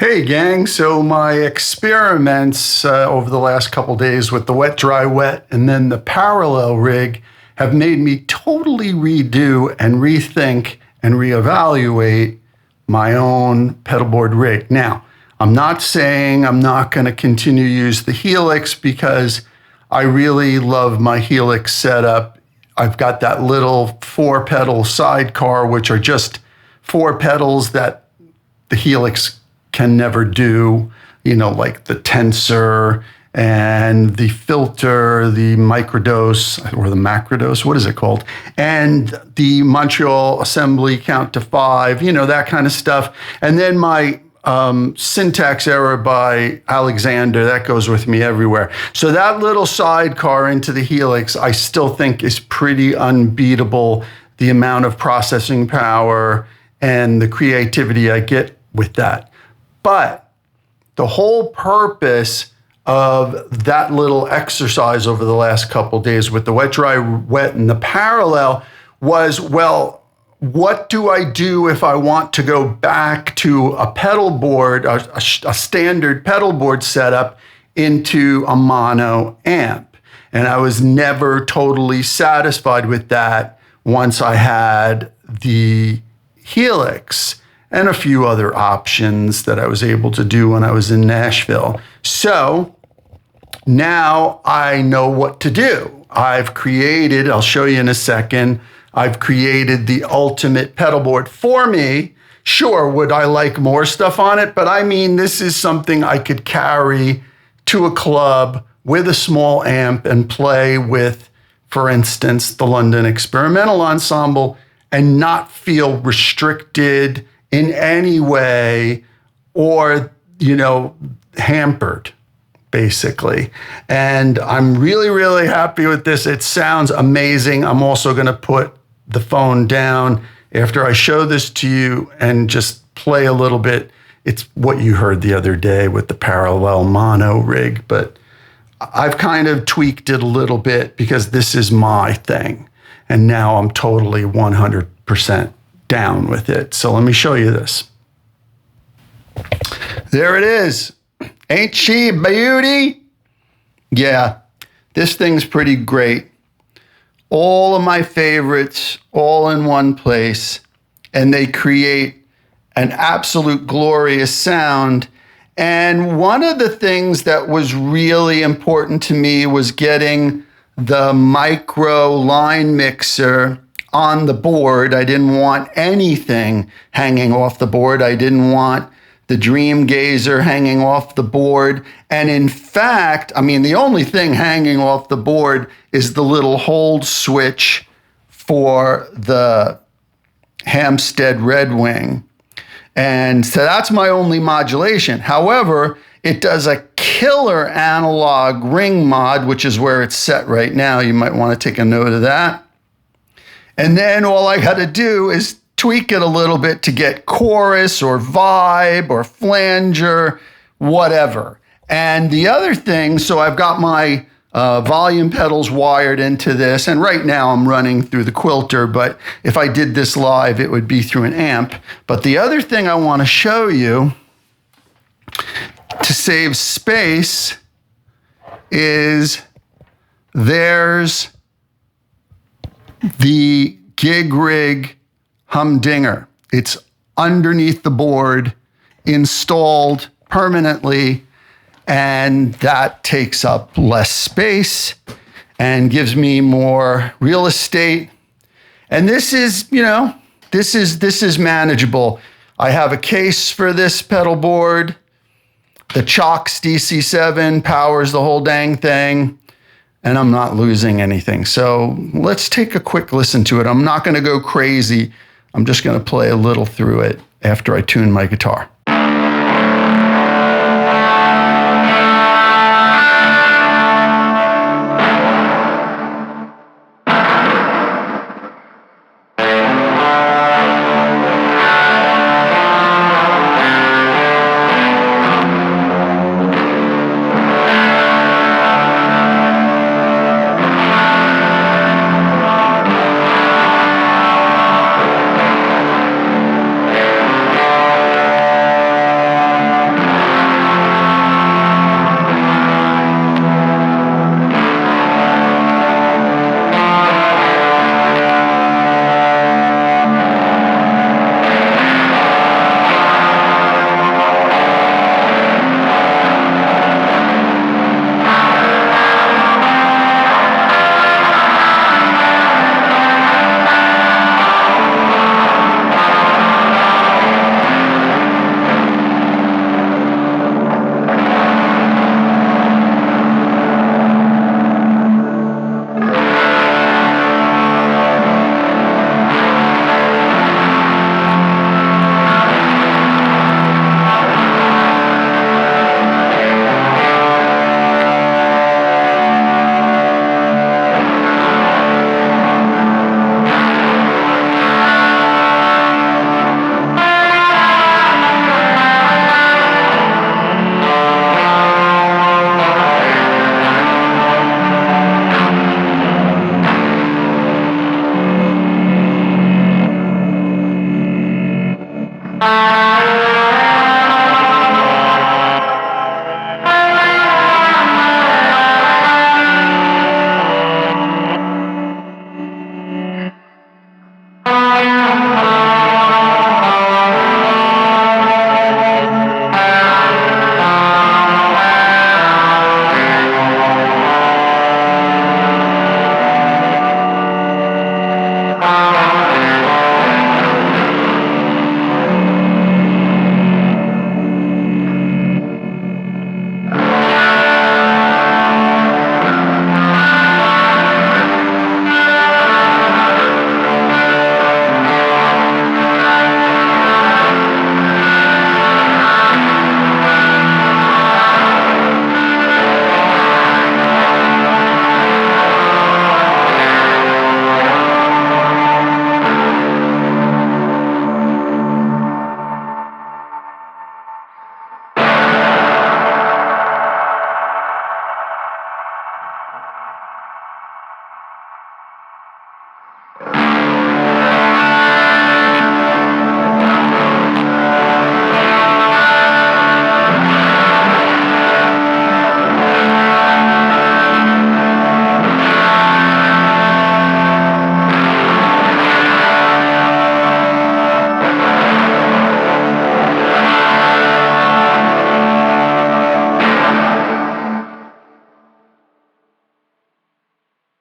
Hey gang, so my experiments over the last couple days with the wet, dry, wet, and then the parallel rig have made me totally redo and rethink and reevaluate my own pedalboard rig. Now, I'm not saying I'm not going to continue to use the Helix because I really love my Helix setup. I've got that little 4-pedal sidecar, which are just 4 pedals that the Helix can never do, like the tensor and the filter, the microdose or the macrodose, what is it called? And the Montreal assembly count to 5, that kind of stuff. And then my syntax error by Alexander, that goes with me everywhere. So that little sidecar into the Helix, I still think is pretty unbeatable. The amount of processing power and the creativity I get with that. But the whole purpose of that little exercise over the last couple of days with the wet, dry, wet, and the parallel was, well, what do I do if I want to go back to a pedal board, a standard pedal board setup into a mono amp? And I was never totally satisfied with that once I had the Helix and a few other options that I was able to do when I was in Nashville. So now I know what to do. I've created, I'll show you in a second, I've created the ultimate pedalboard for me. Sure, would I like more stuff on it? But I mean, this is something I could carry to a club with a small amp and play with, for instance, the London Experimental Ensemble and not feel restricted in any way or, hampered, basically. And I'm really, really happy with this. It sounds amazing. I'm also going to put the phone down after I show this to you and just play a little bit. It's what you heard the other day with the parallel mono rig, but I've kind of tweaked it a little bit because this is my thing. And now I'm totally 100% down with it. So let me show you this. There it is. Ain't she a beauty? Yeah, this thing's pretty great. All of my favorites all in one place, and they create an absolute glorious sound. And one of the things that was really important to me was getting the micro line mixer on the board. I didn't want anything hanging off the board. I didn't want the Dream Gazer hanging off the board. And in fact, the only thing hanging off the board is the little hold switch for the Hampstead Red Wing. And so that's my only modulation. However, it does a killer analog ring mod, which is where it's set right now. You might want to take a note of that. And then all I got to do is tweak it a little bit to get chorus or vibe or flanger, whatever. And the other thing, so I've got my volume pedals wired into this. And right now I'm running through the Quilter, but if I did this live, it would be through an amp. But the other thing I want to show you to save space is there's the Gig Rig Humdinger. It's underneath the board, installed permanently, and that takes up less space and gives me more real estate. And this is, this is manageable. I have a case for this pedal board. The Chox DC7 powers the whole dang thing. And I'm not losing anything. So let's take a quick listen to it. I'm not going to go crazy. I'm just going to play a little through it after I tune my guitar.